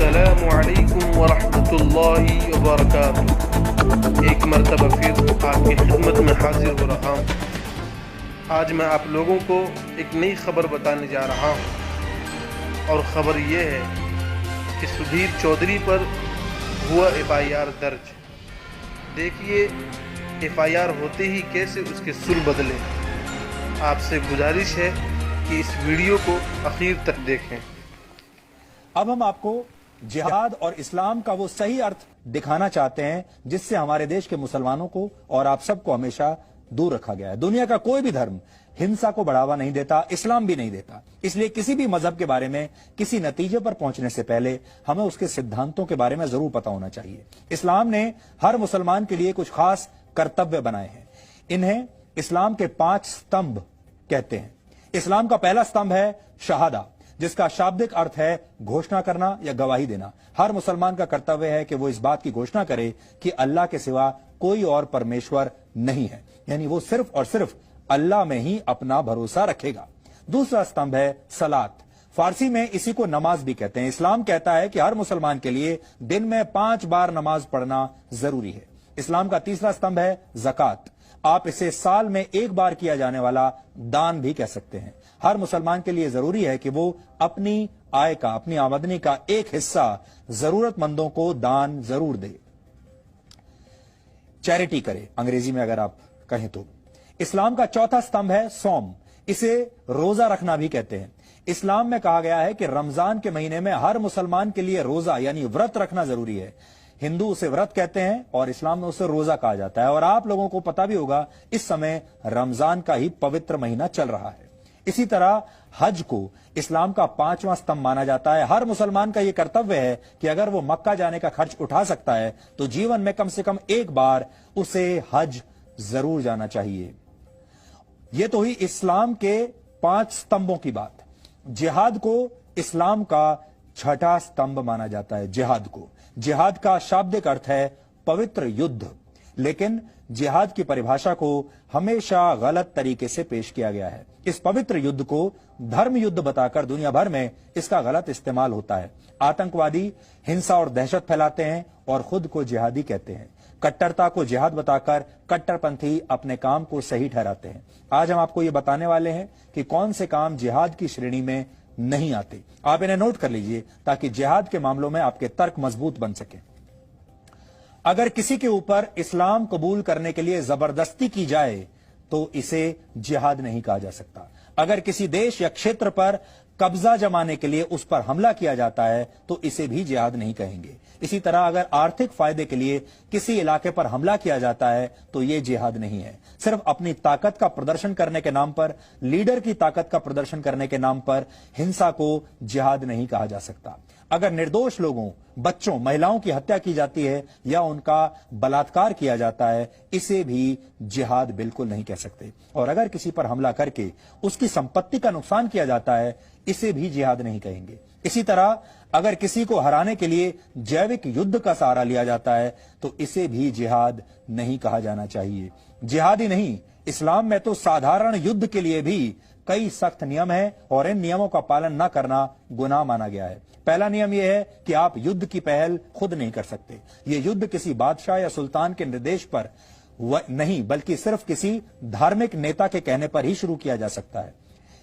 अस्सलामु अलैकुम वरहमतुल्लाहि वबरकातुहू। एक मरतबा फिर आपकी खिदमत में हाजिर हो रहा हूँ। आज मैं आप लोगों को एक नई खबर बताने जा रहा हूँ और ख़बर ये है कि सुधीर चौधरी पर हुआ FIR दर्ज। देखिए FIR होते ही कैसे उसके सुर बदले। आपसे गुजारिश है कि इस वीडियो को आखिर तक देखें। अब हम आपको जिहाद और इस्लाम का वो सही अर्थ दिखाना चाहते हैं जिससे हमारे देश के मुसलमानों को और आप सबको हमेशा दूर रखा गया है। दुनिया का कोई भी धर्म हिंसा को बढ़ावा नहीं देता, इस्लाम भी नहीं देता। इसलिए किसी भी मजहब के बारे में किसी नतीजे पर पहुंचने से पहले हमें उसके सिद्धांतों के बारे में जरूर पता होना चाहिए। इस्लाम ने हर मुसलमान के लिए कुछ खास कर्तव्य बनाए हैं। इन्हें इस्लाम के 5 स्तंभ कहते हैं। इस्लाम का पहला स्तंभ है शहादा, जिसका शाब्दिक अर्थ है घोषणा करना या गवाही देना। हर मुसलमान का कर्तव्य है कि वो इस बात की घोषणा करे कि अल्लाह के सिवा कोई और परमेश्वर नहीं है, यानी वो सिर्फ और सिर्फ अल्लाह में ही अपना भरोसा रखेगा। दूसरा स्तंभ है सलात। फारसी में इसी को नमाज भी कहते हैं। इस्लाम कहता है कि हर मुसलमान के लिए दिन में 5 बार नमाज पढ़ना जरूरी है। इस्लाम का तीसरा स्तंभ है ज़कात। आप इसे साल में 1 बार किया जाने वाला दान भी कह सकते हैं। हर मुसलमान के लिए जरूरी है कि वो अपनी आय का, अपनी आमदनी का एक हिस्सा जरूरतमंदों को दान जरूर दे, चैरिटी करे, अंग्रेजी में अगर आप कहें तो। इस्लाम का चौथा स्तंभ है सौम। इसे रोजा रखना भी कहते हैं। इस्लाम में कहा गया है कि रमजान के महीने में हर मुसलमान के लिए रोजा यानी व्रत रखना जरूरी है। हिंदू उसे व्रत कहते हैं और इस्लाम में उसे रोजा कहा जाता है। और आप लोगों को पता भी होगा इस समय रमजान का ही पवित्र महीना चल रहा है। इसी तरह हज को इस्लाम का 5वां स्तंभ माना जाता है। हर मुसलमान का यह कर्तव्य है कि अगर वो मक्का जाने का खर्च उठा सकता है तो जीवन में कम से कम 1 बार उसे हज जरूर जाना चाहिए। यह तो ही इस्लाम के 5 स्तंभों की बात। जिहाद को इस्लाम का 6ठा स्तंभ माना जाता है। जिहाद का शाब्दिक अर्थ है पवित्र युद्ध, लेकिन जिहाद की परिभाषा को हमेशा गलत तरीके से पेश किया गया है। इस पवित्र युद्ध को धर्म युद्ध बताकर दुनिया भर में इसका गलत इस्तेमाल होता है। आतंकवादी हिंसा और दहशत फैलाते हैं और खुद को जिहादी कहते हैं। कट्टरता को जिहाद बताकर कट्टरपंथी अपने काम को सही ठहराते हैं। आज हम आपको ये बताने वाले हैं कि कौन से काम जिहाद की श्रेणी में नहीं आते। आप इन्हें नोट कर लीजिए ताकि जिहाद के मामलों में आपके तर्क मजबूत बन सके। अगर किसी के ऊपर इस्लाम कबूल करने के लिए जबरदस्ती की जाए तो इसे जिहाद नहीं कहा जा सकता। अगर किसी देश या क्षेत्र पर कब्जा जमाने के लिए उस पर हमला किया जाता है तो इसे भी जिहाद नहीं कहेंगे। इसी तरह अगर आर्थिक फायदे के लिए किसी इलाके पर हमला किया जाता है तो यह जिहाद नहीं है। सिर्फ अपनी ताकत का प्रदर्शन करने के नाम पर, लीडर की ताकत का प्रदर्शन करने के नाम पर हिंसा को जिहाद नहीं कहा जा सकता। अगर निर्दोष लोगों, बच्चों, महिलाओं की हत्या की जाती है या उनका बलात्कार किया जाता है, इसे भी जिहाद बिल्कुल नहीं कह सकते। और अगर किसी पर हमला करके उसकी संपत्ति का नुकसान किया जाता है, इसे भी जिहाद नहीं कहेंगे। इसी तरह अगर किसी को हराने के लिए जैविक युद्ध का सहारा लिया जाता है तो इसे भी जिहाद नहीं कहा जाना चाहिए। जिहाद ही नहीं, इस्लाम में तो साधारण युद्ध के लिए भी कई सख्त नियम हैं और इन नियमों का पालन न करना गुनाह माना गया है। पहला नियम यह है कि आप युद्ध की पहल खुद नहीं कर सकते। यह युद्ध किसी बादशाह या सुल्तान के निर्देश पर नहीं बल्कि सिर्फ किसी धार्मिक नेता के कहने पर ही शुरू किया जा सकता है।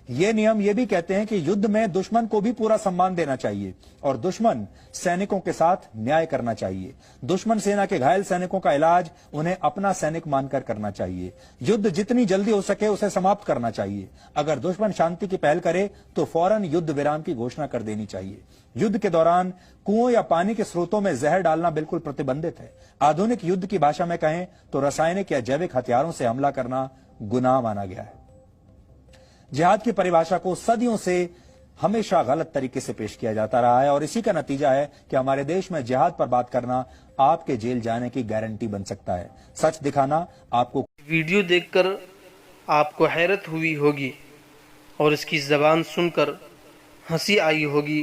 ये नियम ये भी कहते हैं कि युद्ध में दुश्मन को भी पूरा सम्मान देना चाहिए और दुश्मन सैनिकों के साथ न्याय करना चाहिए। दुश्मन सेना के घायल सैनिकों का इलाज उन्हें अपना सैनिक मानकर करना चाहिए। युद्ध जितनी जल्दी हो सके उसे समाप्त करना चाहिए। अगर दुश्मन शांति की पहल करे तो फौरन युद्ध विराम की घोषणा कर देनी चाहिए। युद्ध के दौरान कुओं या पानी के स्रोतों में जहर डालना बिल्कुल प्रतिबंधित है। आधुनिक युद्ध की भाषा में कहें तो रासायनिक या जैविक हथियारों से हमला करना गुनाह माना गया है। जिहाद की परिभाषा को सदियों से हमेशा गलत तरीके से पेश किया जाता रहा है और इसी का नतीजा है कि हमारे देश में जिहाद पर बात करना आपके जेल जाने की गारंटी बन सकता है। सच दिखाना आपको वीडियो देखकर आपको हैरत हुई होगी और इसकी जबान सुनकर हंसी आई होगी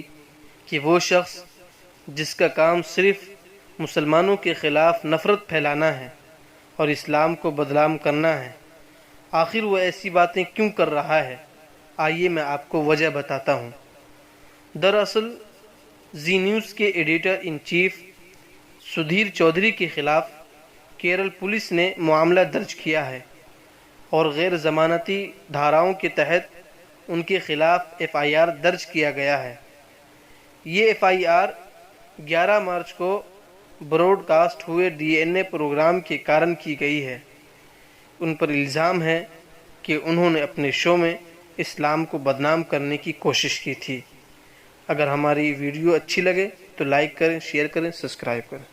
कि वो शख्स जिसका काम सिर्फ मुसलमानों के खिलाफ नफरत फैलाना है और इस्लाम को बदनाम करना है, आखिर वो ऐसी बातें क्यों कर रहा है। आइए मैं आपको वजह बताता हूँ। दरअसल जी न्यूज़ के editor in chief Sudhir Chaudhary के खिलाफ केरल पुलिस ने मामला दर्ज किया है और गैर ज़मानती धाराओं के तहत उनके खिलाफ FIR दर्ज किया गया है। ये FIR 11 मार्च को ब्रॉडकास्ट हुए DNA प्रोग्राम के कारण की गई है। उन पर इल्ज़ाम है कि उन्होंने अपने शो में इस्लाम को बदनाम करने की कोशिश की थी। अगर हमारी वीडियो अच्छी लगे तो लाइक करें, शेयर करें, सब्सक्राइब करें।